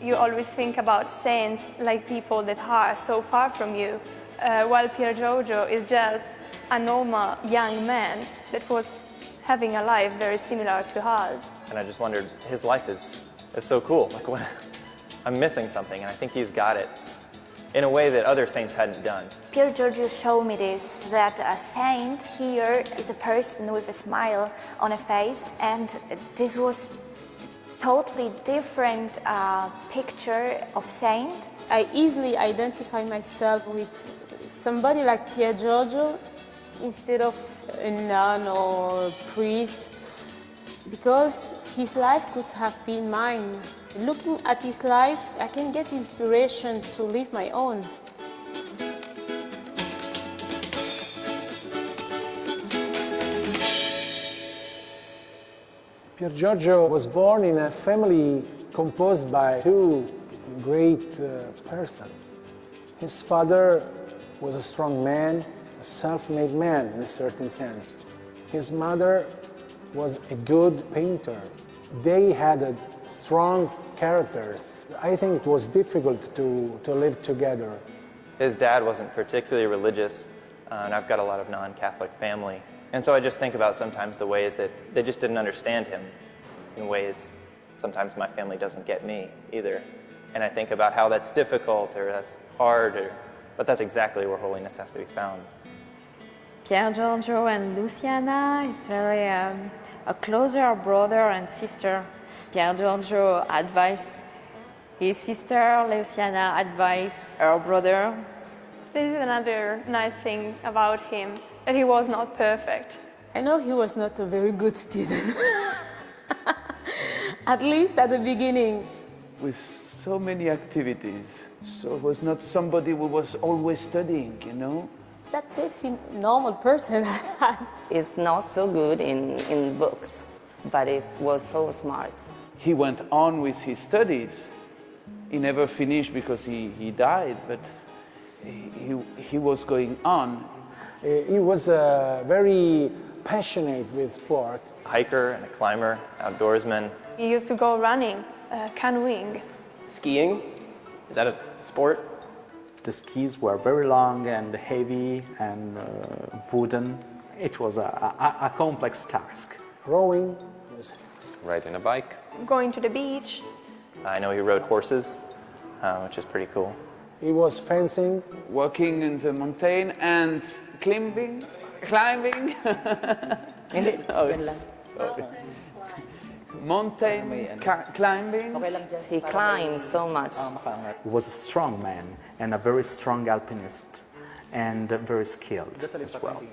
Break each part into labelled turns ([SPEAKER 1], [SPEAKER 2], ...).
[SPEAKER 1] You always think about saints like people that are so far from you, while Pier Giorgio is just a normal young man that was having a life very similar to ours.
[SPEAKER 2] And I just wondered, his life is so cool. Like, what? I'm missing something, and I think he's got it in a way that other saints hadn't done.
[SPEAKER 3] Pier Giorgio showed me this, that a saint here is a person with a smile on a face, and this was totally different picture of saint.
[SPEAKER 4] I easily identify myself with somebody like Pier Giorgio instead of a nun or a priest, because his life could have been mine. Looking at his life, I can get inspiration to live my own.
[SPEAKER 5] Pier Giorgio was born in a family composed by two great persons. His father was a strong man, a self-made man in a certain sense. His mother was a good painter. They had strong characters. I think it was difficult to live together.
[SPEAKER 2] His dad wasn't particularly religious, and I've got a lot of non-Catholic family. And so I just think about sometimes the ways that they just didn't understand him, in ways sometimes my family doesn't get me either. And I think about how that's difficult or that's hard, but that's exactly where holiness has to be found.
[SPEAKER 6] Pier Giorgio and Luciana is very a closer brother and sister. Pier Giorgio advised his sister, Luciana advised her brother.
[SPEAKER 1] This is another nice thing about him, that he was not perfect.
[SPEAKER 4] I know he was not a very good student, at least at the beginning.
[SPEAKER 7] With so many activities, so it was not somebody who was always studying, you know?
[SPEAKER 4] That makes him a normal person.
[SPEAKER 8] He's not so good in books, but he was so smart.
[SPEAKER 7] He went on with his studies. He never finished because he died, but he was going on.
[SPEAKER 5] He was very passionate with sport.
[SPEAKER 2] A hiker and a climber, outdoorsman.
[SPEAKER 1] He used to go running, canoeing.
[SPEAKER 9] Skiing, is that a sport?
[SPEAKER 10] The skis were very long and heavy and wooden. It was a complex task.
[SPEAKER 5] Rowing.
[SPEAKER 9] Riding a bike.
[SPEAKER 1] Going to the beach.
[SPEAKER 2] I know he rode horses, which is pretty cool.
[SPEAKER 5] He was fencing.
[SPEAKER 7] Walking in the mountain and climbing. Mountain climbing.
[SPEAKER 8] He climbed so much.
[SPEAKER 10] He was a strong man and a very strong alpinist and very skilled as well.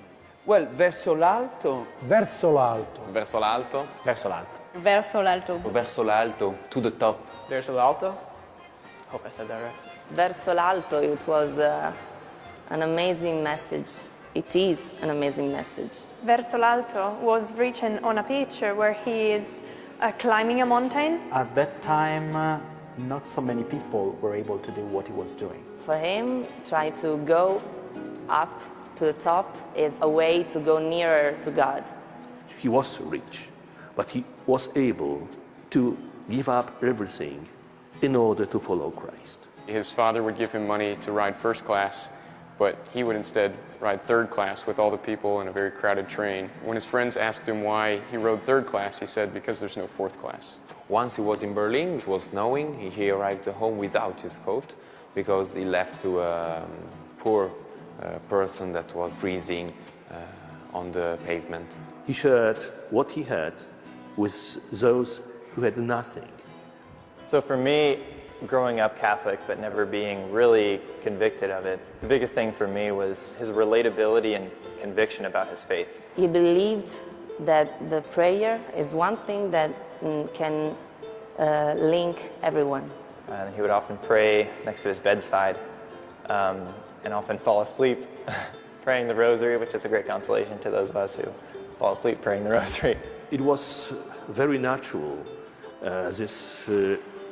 [SPEAKER 7] Well, verso l'alto.
[SPEAKER 5] Verso l'alto.
[SPEAKER 9] Verso l'alto.
[SPEAKER 10] Verso l'alto.
[SPEAKER 6] Verso l'alto.
[SPEAKER 9] Verso l'alto, to the top.
[SPEAKER 2] Verso l'alto? Hope I said that right.
[SPEAKER 8] Verso l'alto, it was an amazing message. It is an amazing message.
[SPEAKER 1] Verso l'alto was written on a picture where he is climbing a mountain.
[SPEAKER 10] At that time, not so many people were able to do what he was doing.
[SPEAKER 8] For him, try to go up to the top is a way to go nearer to God.
[SPEAKER 11] He was rich, but he was able to give up everything in order to follow Christ.
[SPEAKER 12] His father would give him money to ride first class, but he would instead ride third class with all the people in a very crowded train. When his friends asked him why he rode third class, he said, because there's no fourth class.
[SPEAKER 9] Once he was in Berlin, it was snowing. He arrived home without his coat because he left to a poor person that was freezing on the pavement.
[SPEAKER 11] He shared what he had with those who had nothing.
[SPEAKER 2] So for me, growing up Catholic but never being really convicted of it, the biggest thing for me was his relatability and conviction about his faith.
[SPEAKER 8] He believed that the prayer is one thing that can link everyone.
[SPEAKER 2] And he would often pray next to his bedside and often fall asleep praying the Rosary, which is a great consolation to those of us who fall asleep praying the Rosary.
[SPEAKER 11] It was very natural, this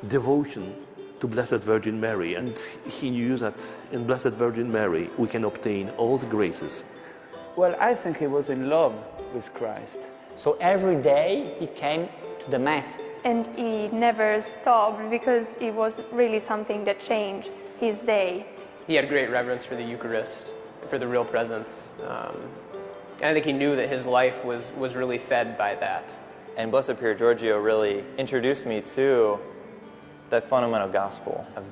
[SPEAKER 11] devotion to Blessed Virgin Mary, and he knew that in Blessed Virgin Mary we can obtain all the graces.
[SPEAKER 7] Well, I think he was in love with Christ.
[SPEAKER 13] So every day he came to the Mass.
[SPEAKER 1] And he never stopped because it was really something that changed his day.
[SPEAKER 14] He had great reverence for the Eucharist, for the real presence. And I think he knew that his life was really fed by that.
[SPEAKER 2] And Blessed Pier Giorgio really introduced me to that fundamental gospel of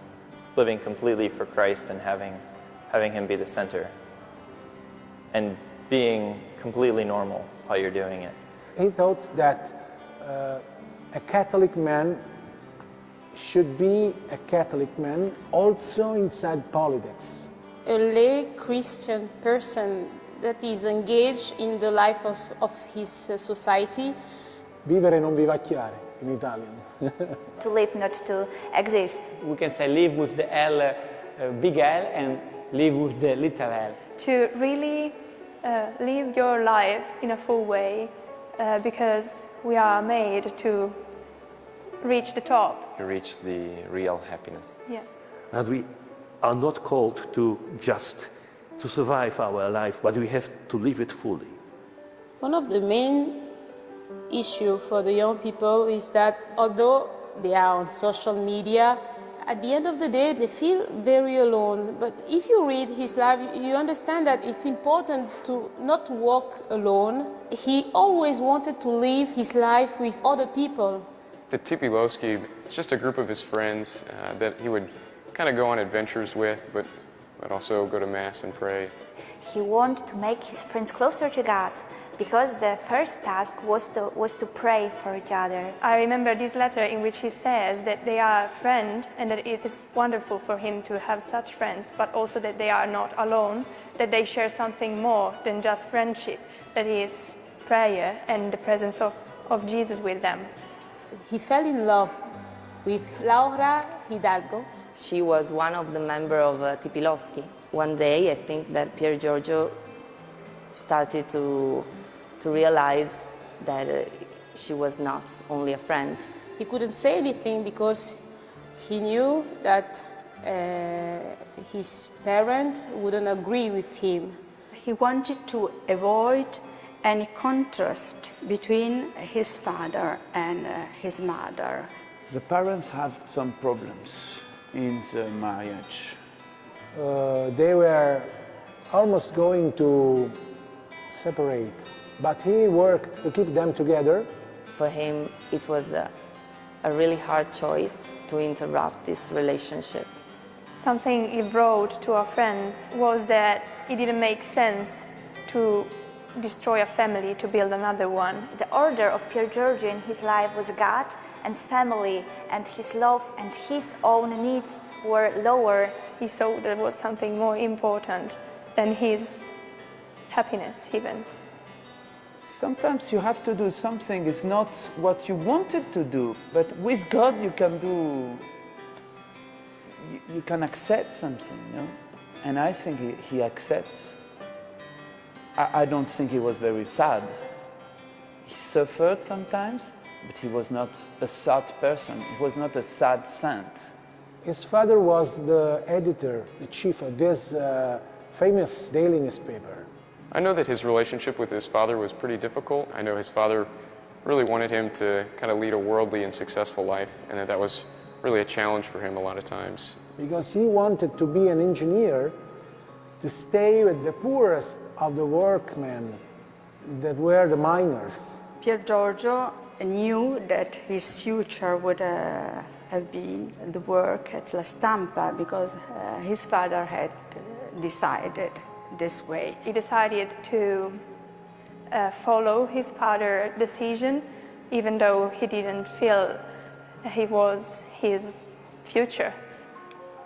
[SPEAKER 2] living completely for Christ and having him be the center and being completely normal while you're doing it.
[SPEAKER 5] He thought that a Catholic man should be a Catholic man also inside politics.
[SPEAKER 4] A lay Christian person that is engaged in the life of his society.
[SPEAKER 5] Vivere non vivacchiare in Italian.
[SPEAKER 3] To live, not to exist.
[SPEAKER 13] We can say live with the L, big L, and live with the little L.
[SPEAKER 1] To really live your life in a full way, because we are made to reach the top.
[SPEAKER 9] To reach the real happiness.
[SPEAKER 1] Yeah.
[SPEAKER 11] And we are not called to just to survive our life, but we have to live it fully.
[SPEAKER 4] One of the main issues for the young people is that although they are on social media, at the end of the day they feel very alone. But if you read his life, you understand that it's important to not walk alone. He always wanted to live his life with other people.
[SPEAKER 12] The Tipiloski, it's just a group of his friends that he would kind of go on adventures with, but also go to Mass and pray.
[SPEAKER 3] He wanted to make his friends closer to God, because the first task was to pray for each other.
[SPEAKER 1] I remember this letter in which he says that they are a friend and that it is wonderful for him to have such friends, but also that they are not alone, that they share something more than just friendship, that is prayer and the presence of Jesus with them.
[SPEAKER 4] He fell in love with Laura Hidalgo.
[SPEAKER 8] She was one of the members of Tipiloski. One day, I think that Pier Giorgio started to realize that she was not only a friend.
[SPEAKER 4] He couldn't say anything because he knew that his parents wouldn't agree with him.
[SPEAKER 15] He wanted to avoid any contrast between his father and his mother.
[SPEAKER 7] The parents had some problems in the marriage.
[SPEAKER 5] They were almost going to separate, but he worked to keep them together.
[SPEAKER 8] For him, it was a really hard choice to interrupt this relationship.
[SPEAKER 1] Something he wrote to a friend was that it didn't make sense to destroy a family to build another one.
[SPEAKER 3] The order of Pier Giorgio in his life was God and family, and his love and his own needs were lower.
[SPEAKER 1] He saw there was something more important than his happiness even.
[SPEAKER 7] Sometimes you have to do something, it's not what you wanted to do, but with God you can do, you can accept something, you know? And I think he accepts. I don't think he was very sad. He suffered sometimes, but he was not a sad person. He was not a sad saint.
[SPEAKER 5] His father was the editor, the chief of this famous daily newspaper.
[SPEAKER 12] I know that his relationship with his father was pretty difficult. I know his father really wanted him to kind of lead a worldly and successful life, and that was really a challenge for him a lot of times.
[SPEAKER 5] Because he wanted to be an engineer, to stay with the poorest of the workmen that were the miners.
[SPEAKER 15] Pier Giorgio knew that his future would have been the work at La Stampa, because his father had decided this way.
[SPEAKER 1] He decided to follow his father's decision, even though he didn't feel he was his future.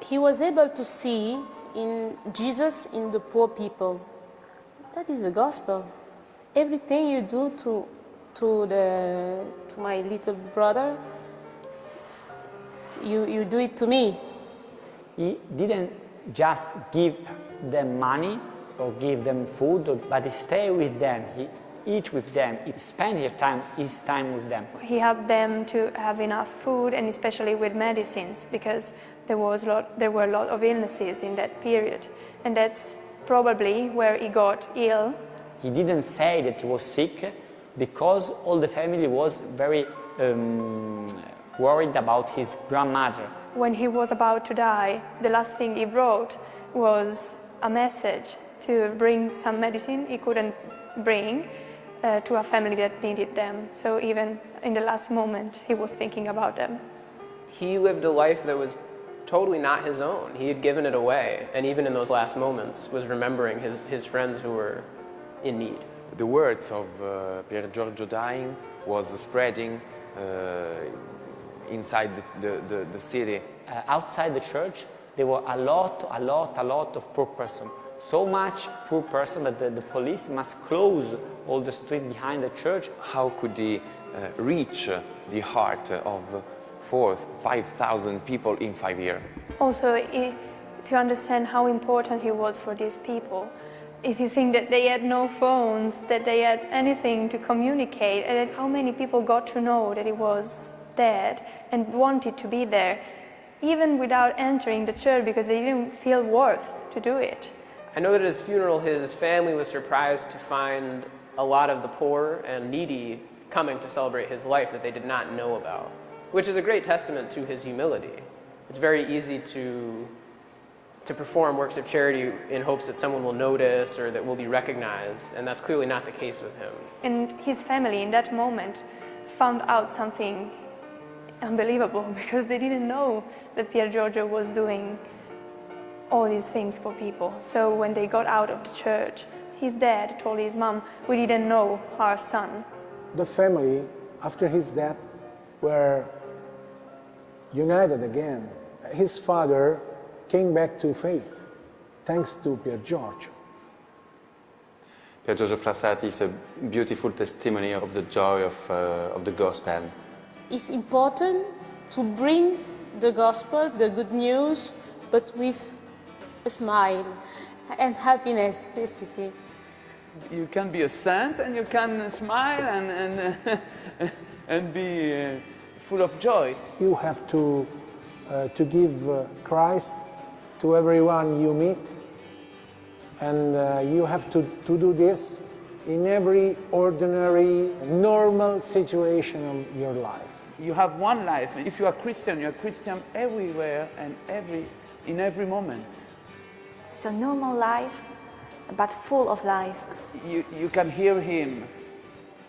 [SPEAKER 4] He was able to see in Jesus in the poor people. That is the gospel. Everything you do to my little brother, you do it to me.
[SPEAKER 13] He didn't just give them money or give them food, but he stayed with them. He eat with them. He spent his time with them.
[SPEAKER 1] He helped them to have enough food, and especially with medicines, because there were a lot of illnesses in that period, and that's probably where he got ill.
[SPEAKER 13] He didn't say that he was sick, because all the family was very worried about his grandmother.
[SPEAKER 1] When he was about to die, the last thing he wrote was a message to bring some medicine he couldn't bring to a family that needed them. So even in the last moment, he was thinking about them.
[SPEAKER 14] He lived a life that was totally not his own. He had given it away, and even in those last moments was remembering his friends who were in need.
[SPEAKER 9] The words of Pier Giorgio dying was spreading inside the city.
[SPEAKER 13] Outside the church, there were a lot of poor persons. So much poor person that the police must close all the street behind the church.
[SPEAKER 9] How could he reach the heart of 4,000-5,000 people in 5 years?
[SPEAKER 1] Also, to understand how important he was for these people. If you think that they had no phones, that they had anything to communicate, and how many people got to know that he was dead and wanted to be there, even without entering the church because they didn't feel worth to do it.
[SPEAKER 14] I know that at his funeral, his family was surprised to find a lot of the poor and needy coming to celebrate his life that they did not know about, which is a great testament to his humility. It's very easy to perform works of charity in hopes that someone will notice or that will be recognized, and that's clearly not the case with him.
[SPEAKER 1] And his family, in that moment, found out something unbelievable because they didn't know that Pier Giorgio was doing all these things for people. So when they got out of the church, his dad told his mom, "We didn't know our son."
[SPEAKER 5] The family, after his death, were united again. His father came back to faith, thanks to Pier Giorgio.
[SPEAKER 16] Pier Giorgio Frassati is a beautiful testimony of the joy of the gospel.
[SPEAKER 4] It's important to bring the gospel, the good news, but with a smile and happiness.
[SPEAKER 7] You can be a saint and you can smile and be full of joy.
[SPEAKER 5] You have to give Christ to everyone you meet, and you have to do this in every ordinary, normal situation of your life.
[SPEAKER 7] You have one life. If you are Christian, you are Christian everywhere and in every moment.
[SPEAKER 3] So normal life, but full of life.
[SPEAKER 7] You can hear him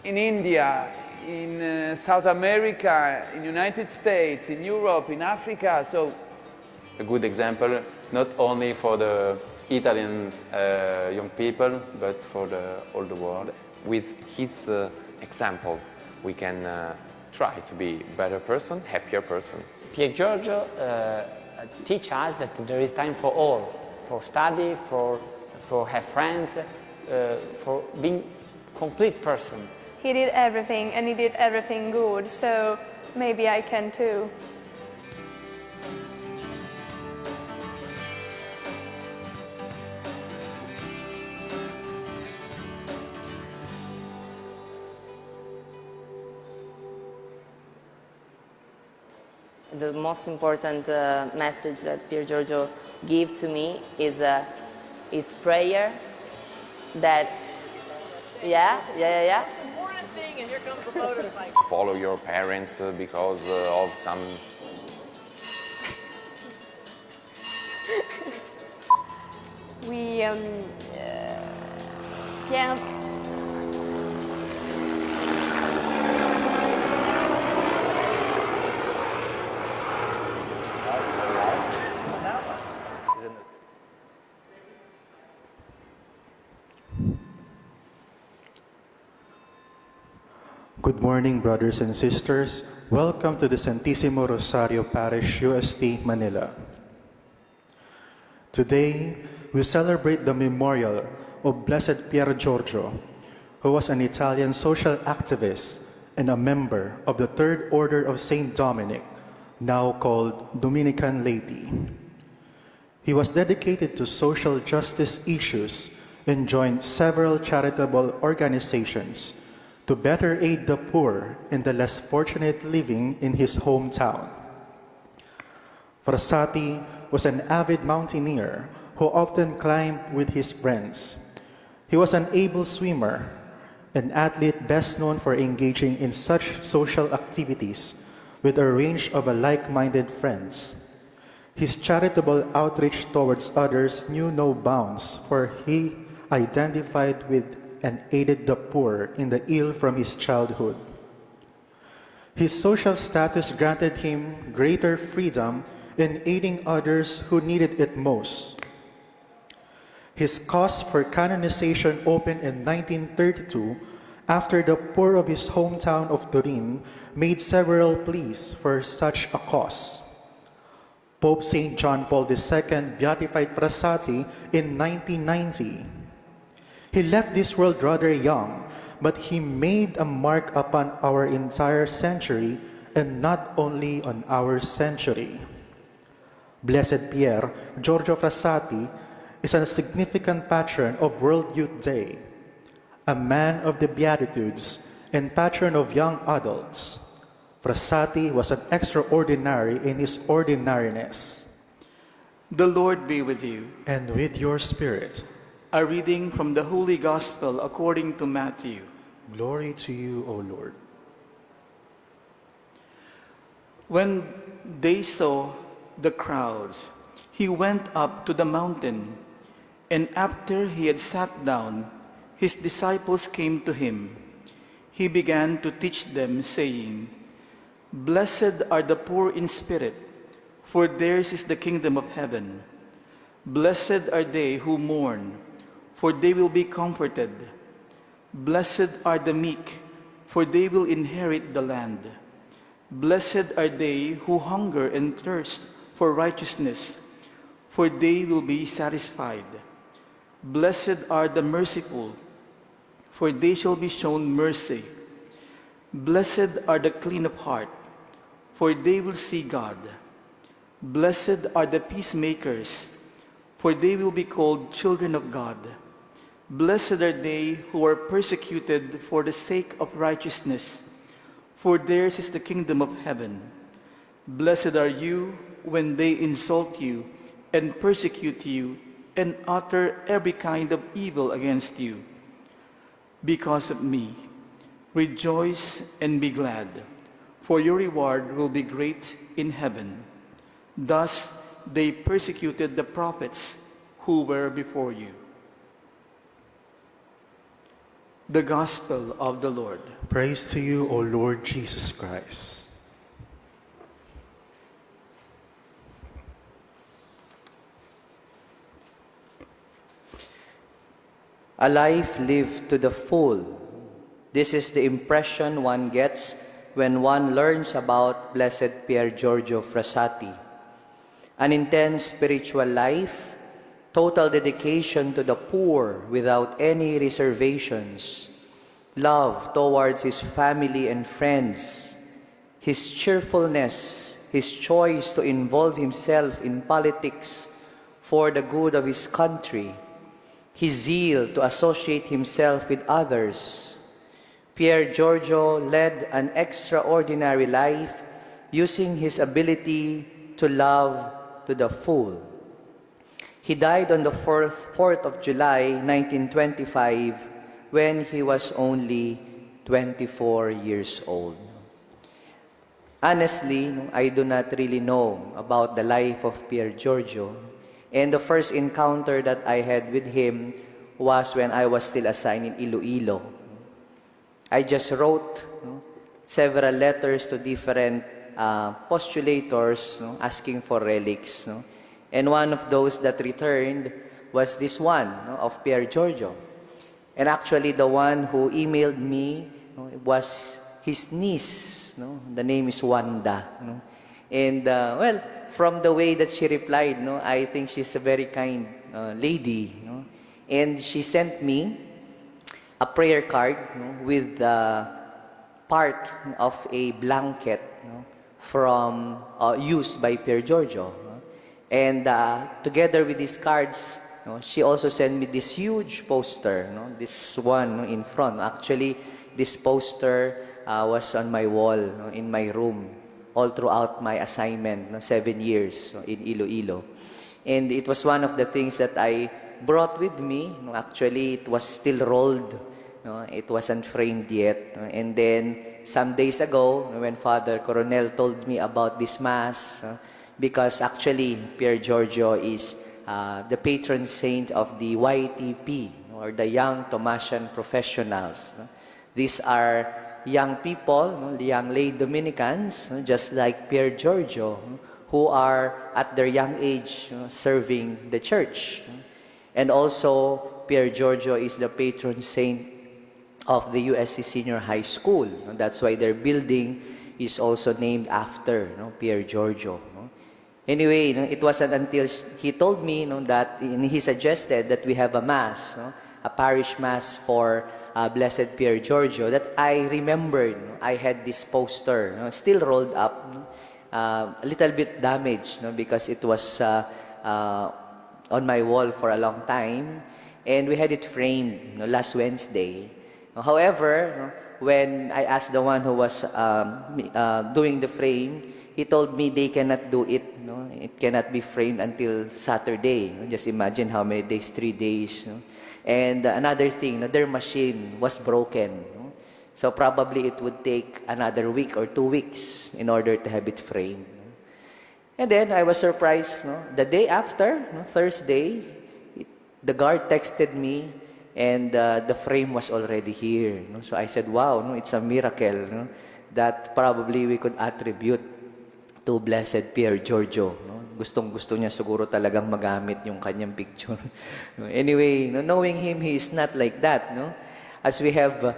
[SPEAKER 7] in India, in South America, in United States, in Europe, in Africa. So
[SPEAKER 16] A good example, not only for the Italian young people, but for all the world.
[SPEAKER 9] With his example, we can try to be a better person, happier person.
[SPEAKER 13] Pier Giorgio teach us that there is time for all, for study, for have friends, for being complete person.
[SPEAKER 1] He did everything, and he did everything good, so maybe I can too.
[SPEAKER 8] The most important message that Pier Giorgio gave to me is his prayer that,
[SPEAKER 17] And here comes the motorcycle.
[SPEAKER 9] Follow your parents because of some...
[SPEAKER 6] Pierre...
[SPEAKER 18] Good morning, brothers and sisters. Welcome to the Santisimo Rosario Parish, UST, Manila. Today, we celebrate the memorial of Blessed Pier Giorgio, who was an Italian social activist and a member of the Third Order of St. Dominic, now called Dominican laity. He was dedicated to social justice issues and joined several charitable organizations to better aid the poor and the less fortunate living in his hometown. Frassati was an avid mountaineer who often climbed with his friends. He was an able swimmer an athlete best known for engaging in such social activities with a range of like-minded friends. His charitable outreach towards others knew no bounds, for he identified with and aided the poor and the ill from his childhood. His social status granted him greater freedom in aiding others who needed it most. His cause for canonization opened in 1932 after the poor of his hometown of Turin made several pleas for such a cause. Pope St. John Paul II beatified Frassati in 1990. He left this world rather young, but he made a mark upon our entire century and not only on our century. Blessed Pier Giorgio Frassati is a significant patron of World Youth Day, a man of the Beatitudes and patron of young adults. Frassati was an extraordinary in his ordinariness.
[SPEAKER 19] The Lord be with you.
[SPEAKER 18] And with your spirit.
[SPEAKER 19] A reading from the Holy Gospel according to Matthew.
[SPEAKER 18] Glory to you, O Lord.
[SPEAKER 19] When they saw the crowds, he went up to the mountain, and after he had sat down, his disciples came to him. He began to teach them, saying, "Blessed are the poor in spirit, for theirs is the kingdom of heaven. Blessed are they who mourn, for they will be comforted. Blessed are the meek, for they will inherit the land. Blessed are they who hunger and thirst for righteousness, for they will be satisfied. Blessed are the merciful, for they shall be shown mercy. Blessed are the clean of heart, for they will see God. Blessed are the peacemakers, for they will be called children of God. Blessed are they who are persecuted for the sake of righteousness, for theirs is the kingdom of heaven. Blessed are you when they insult you and persecute you and utter every kind of evil against you. Because of me, rejoice and be glad, for your reward will be great in heaven. Thus they persecuted the prophets who were before you." The Gospel of the Lord.
[SPEAKER 18] Praise to you, O Lord Jesus Christ.
[SPEAKER 20] A life lived to the full. This is the impression one gets when one learns about Blessed Pier Giorgio Frassati. An intense spiritual life, total dedication to the poor without any reservations, love towards his family and friends, his cheerfulness, his choice to involve himself in politics for the good of his country, his zeal to associate himself with others. Pier Giorgio led an extraordinary life using his ability to love to the full. He died on the 4th of July, 1925, when he was only 24 years old. Honestly, I do not really know about the life of Pier Giorgio, and the first encounter that I had with him was when I was still assigned in Iloilo. I just wrote several letters to different postulators asking for relics. And one of those that returned was this one of Pier Giorgio. And actually the one who emailed me was his niece. The name is Wanda. And well, from the way that she replied, I think she's a very kind lady. And she sent me a prayer card with part of a blanket from used by Pier Giorgio. And together with these cards, she also sent me this huge poster, this one in front. Actually, this poster was on my wall in my room all throughout my assignment, 7 years in Iloilo. And it was one of the things that I brought with me. Actually, it was still rolled No? It wasn't framed yet. No? And then some days ago, when Father Coronel told me about this Mass, because actually Pier Giorgio is the patron saint of the YTP, or the Young Thomasian Professionals. No? These are young people, no? Young lay Dominicans, no? Just like Pier Giorgio, no? Who are at their young age serving the church. No? And also, Pier Giorgio is the patron saint of the USC Senior High School. No? That's why their building is also named after, no? Pier Giorgio. No? Anyway, no? It wasn't until he told me, no, that he suggested that we have a Mass, no? A parish Mass for Blessed Pier Giorgio, that I remembered, no? I had this poster, no? Still rolled up, no? A little bit damaged, no? Because it was on my wall for a long time, and we had it framed, no? Last Wednesday. However, when I asked the one who was doing the frame, he told me they cannot do it. No? It cannot be framed until Saturday. No? Just imagine how many days, 3 days. No? And another thing, no? Their machine was broken. No? So probably it would take another week or 2 weeks in order to have it framed. No? And then I was surprised. No? The day after, no? Thursday, the guard texted me, and the frame was already here. No? So I said, wow, no? It's a miracle, no? That probably we could attribute to Blessed Pier Giorgio. No? Gustong-gusto niya siguro talagang magamit yung kanyang picture. No? Anyway, no? Knowing him, he is not like that. No? As we have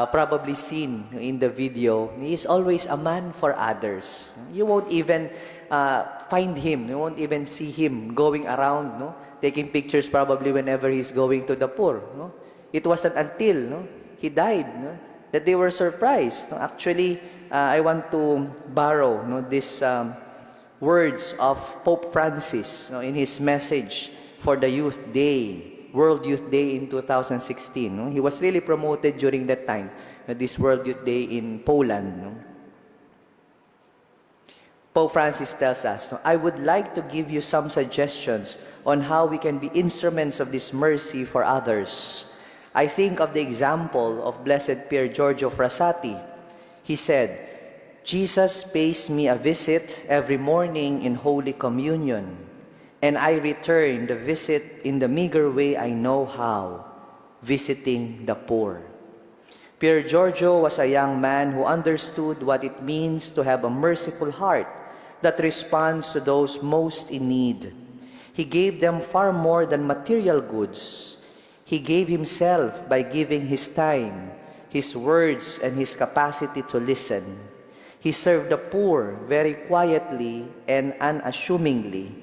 [SPEAKER 20] probably seen in the video, he is always a man for others. You won't even find him. You won't even see him going around, no? Taking pictures probably whenever he's going to the poor. No? It wasn't until, no, he died, no, that they were surprised. No? Actually, I want to borrow, no, these words of Pope Francis, no, in his message for the Youth Day, World Youth Day in 2016. No? He was really promoted during that time, this World Youth Day in Poland. No? Pope Francis tells us, I would like to give you some suggestions on how we can be instruments of this mercy for others. I think of the example of Blessed Pier Giorgio Frassati. He said, Jesus pays me a visit every morning in Holy Communion, and I return the visit in the meager way I know how, visiting the poor. Pier Giorgio was a young man who understood what it means to have a merciful heart that responds to those most in need. He gave them far more than material goods. He gave himself by giving his time, his words, and his capacity to listen. He served the poor very quietly and unassumingly.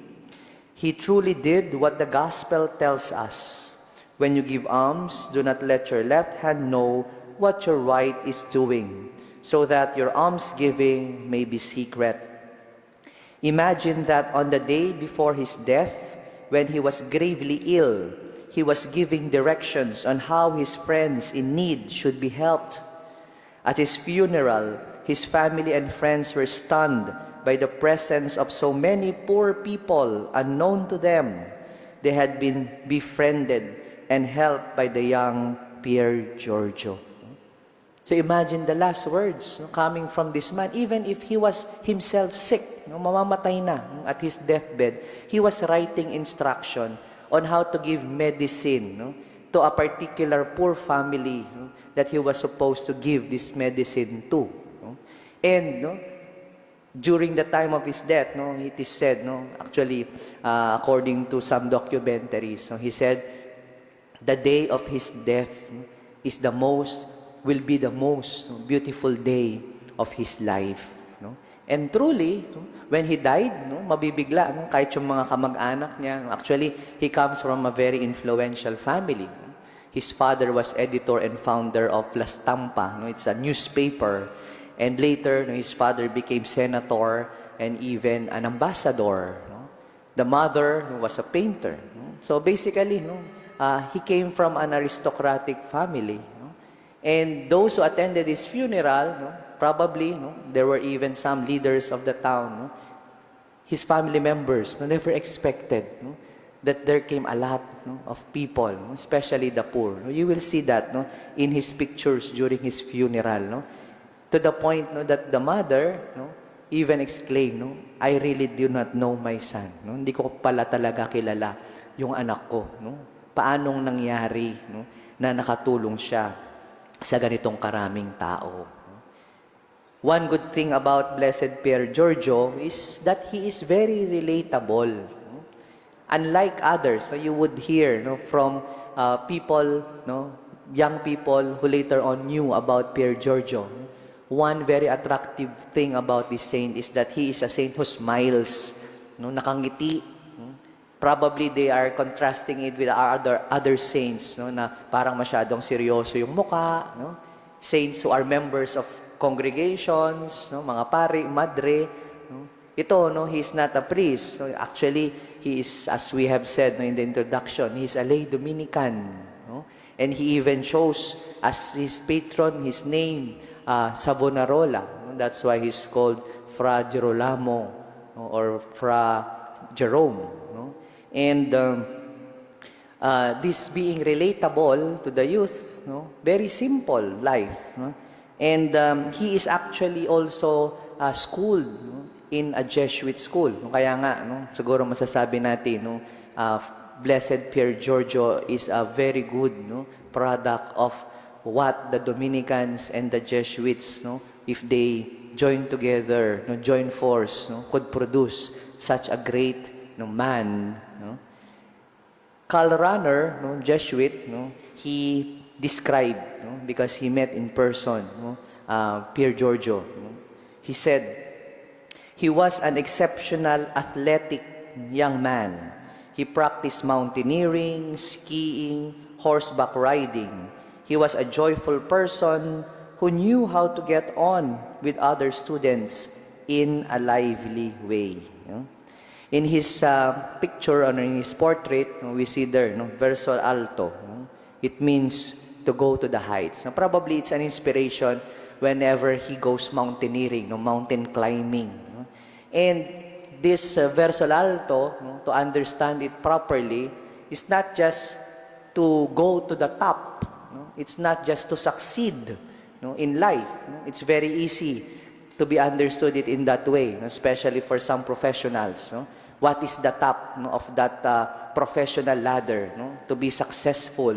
[SPEAKER 20] He truly did what the gospel tells us. When you give alms, do not let your left hand know what your right is doing, so that your almsgiving may be secret. Imagine that on the day before his death, when he was gravely ill, he was giving directions on how his friends in need should be helped. At his funeral, his family and friends were stunned by the presence of so many poor people unknown to them. They had been befriended and helped by the young Pier Giorgio. So imagine the last words, no, coming from this man. Even if he was himself sick, no, mamamatay na, no, at his deathbed, he was writing instruction on how to give medicine, no, to a particular poor family, no, that he was supposed to give this medicine to. No? And no, during the time of his death, no, it is said, no, actually, according to some documentaries, no, he said, the day of his death will be the most beautiful day of his life. No? And truly, no, when he died, no, mabibigla, no, kahit yung mga kamag-anak niya. No, actually, he comes from a very influential family. No? His father was editor and founder of Stampa. No? It's a newspaper. And later, no, his father became senator and even an ambassador. No? The mother, no, was a painter. No? So basically, no, he came from an aristocratic family. No? And those who attended his funeral, no, probably, no, there were even some leaders of the town. No? His family members, no, never expected, no, that there came a lot of people, especially the poor. You will see that in his pictures during his funeral. To the point that the mother even exclaimed, I really do not know my son. Hindi ko pala talaga kilala yung anak ko. Paanong nangyari na nakatulong siya sa ganitong karaming tao. One good thing about Blessed Pier Giorgio is that he is very relatable. Unlike others, you would hear from people, young people who later on knew about Pier Giorgio. One very attractive thing about this saint is that he is a saint who smiles, nakangiti. Probably they are contrasting it with other saints, na parang masyadong seryoso yung mukha. Saints who are members of congregations, mga pari, madre. Ito, he is not a priest. So actually, he is, as we have said in the introduction, he is a lay Dominican. And he even chose as his patron, his name, Savonarola. That's why he's called Fra Girolamo or Fra Jerome. And this being relatable to the youth, very simple life. And he is actually also schooled in a Jesuit school. Kaya nga, siguro masasabi natin, Blessed Pier Giorgio is a very good product of what the Dominicans and the Jesuits, if they join together, join force, could produce such a great man. Karl Rahner, Jesuit, he described, because he met in person, Pier Giorgio. He said, he was an exceptional athletic young man. He practiced mountaineering, skiing, horseback riding. He was a joyful person who knew how to get on with other students in a lively way. In his picture, in his portrait, we see there, Verso alto. It means to go to the heights. Probably it's an inspiration whenever he goes mountaineering, mountain climbing. And this Verso alto, to understand it properly, is not just to go to the top. It's not just to succeed in life. It's very easy to be understood it in that way, especially for some professionals. What is the top of that professional ladder? To be successful,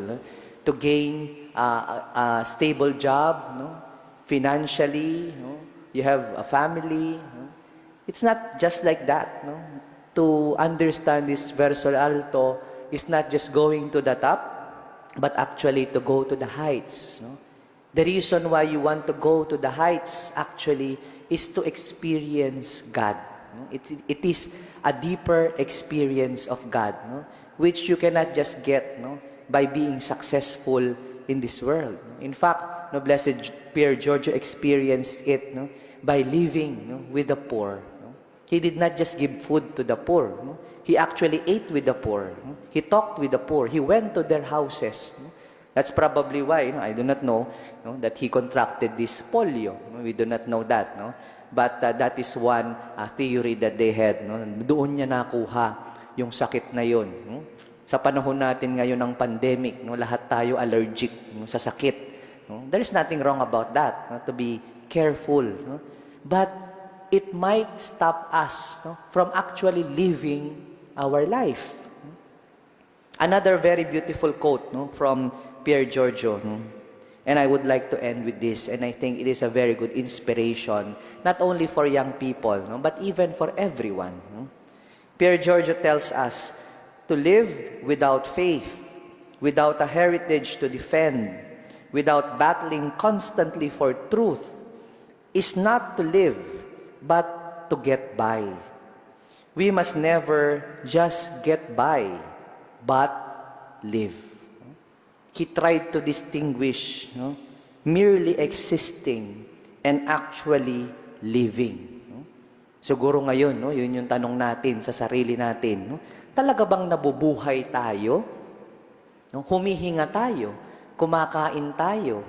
[SPEAKER 20] to gain a stable job, financially, you have a family. It's not just like that. To understand this Verso alto is not just going to the top, but actually to go to the heights. The reason why you want to go to the heights actually is to experience God. It is a deeper experience of God, which you cannot just get by being successful in this world. In fact, Blessed Pier Giorgio experienced it by living with the poor. He did not just give food to the poor. He actually ate with the poor. He talked with the poor. He went to their houses. That's probably why, I do not know, that he contracted this polio. We do not know that. But that is one theory that they had. Doon niya nakuha yung sakit na yun. Sa panahon natin ngayon ng pandemic, lahat tayo allergic sa sakit. There is nothing wrong about that, to be careful. But it might stop us from actually living our life. Another very beautiful quote from Pier Giorgio, and I would like to end with this, and I think it is a very good inspiration, not only for young people, but even for everyone. Pier Giorgio tells us to live without faith, without a heritage to defend, without battling constantly for truth, is not to live, but to get by. We must never just get by, but live. He tried to distinguish merely existing and actually living. Siguro ngayon, yun yung tanong natin sa sarili natin. Talaga bang nabubuhay tayo? Humihinga tayo? Kumakain tayo?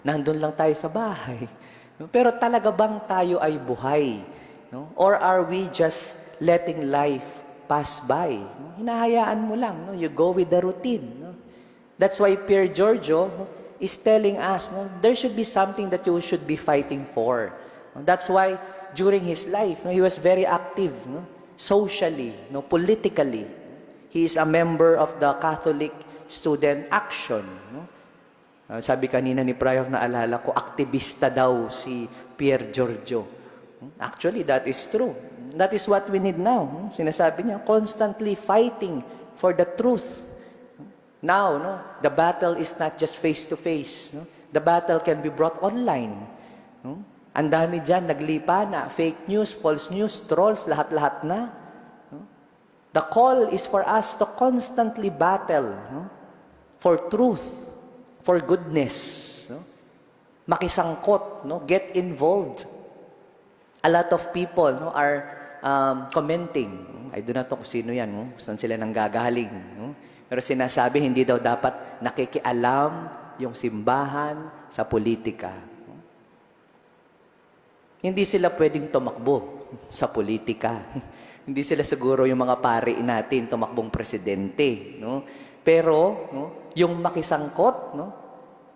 [SPEAKER 20] Nandun lang tayo sa bahay? Pero talaga bang tayo ay buhay? Or are we just letting life pass by. No? Hinahayaan mo lang. No? You go with the routine. No? That's why Pier Giorgio is telling us, no, there should be something that you should be fighting for. No? That's why during his life, no, he was very active, no? Socially, no, politically. He is a member of the Catholic Student Action. No? Sabi kanina ni Prior, naalala ko, aktivista daw si Pier Giorgio. Actually, that is true. That is what we need now. Sinasabi niya, constantly fighting for the truth. Now, no, the battle is not just face-to-face. No? The battle can be brought online. No? Ang dami dyan, naglipa na. Fake news, false news, trolls, lahat-lahat na. No? The call is for us to constantly battle, no? For truth, for goodness. No? Makisangkot, no? Get involved. A lot of people, no, are commenting. I do not know kung sino yan, no? Saan sila nanggagaling. No? Pero sinasabi, hindi daw dapat nakikialam yung simbahan sa politika. Hindi sila pwedeng tumakbo sa politika. Hindi sila siguro yung mga pari natin tumakbong presidente. No? Pero no, yung makisangkot, no,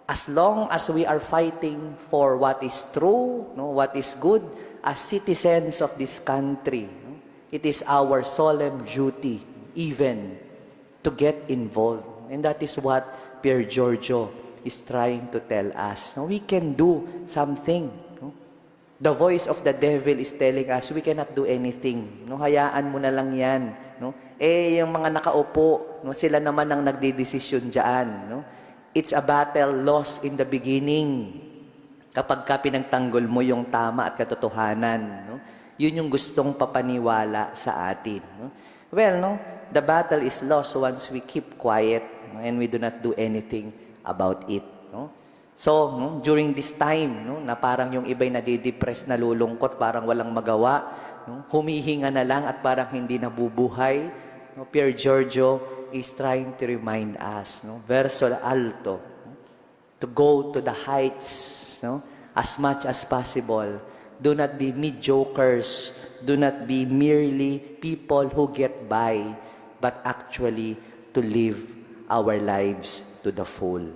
[SPEAKER 20] as long as we are fighting for what is true, no, what is good, as citizens of this country, no, it is our solemn duty even to get involved. And that is what Pier Giorgio is trying to tell us. No, we can do something. No? The voice of the devil is telling us, we cannot do anything. No, hayaan mo na lang yan. No? Yung mga nakaupo, no, sila naman ang nagdidesisyon dyan. No? It's a battle lost in the beginning. Kapag ka pinagtanggol mo yung tama at katotohanan, no? Yun yung gustong papaniwala sa atin. No? Well, no, the battle is lost once we keep quiet, no, and we do not do anything about it. No? So, no, during this time, no, na parang yung iba'y nadidepress, nalulungkot, parang walang magawa, no, humihinga na lang at parang hindi nabubuhay, no, Pier Giorgio is trying to remind us, no, verso alto, no, to go to the heights, no, as much as possible. Do not be mediocres. Do not be merely people who get by, but actually to live our lives to the full.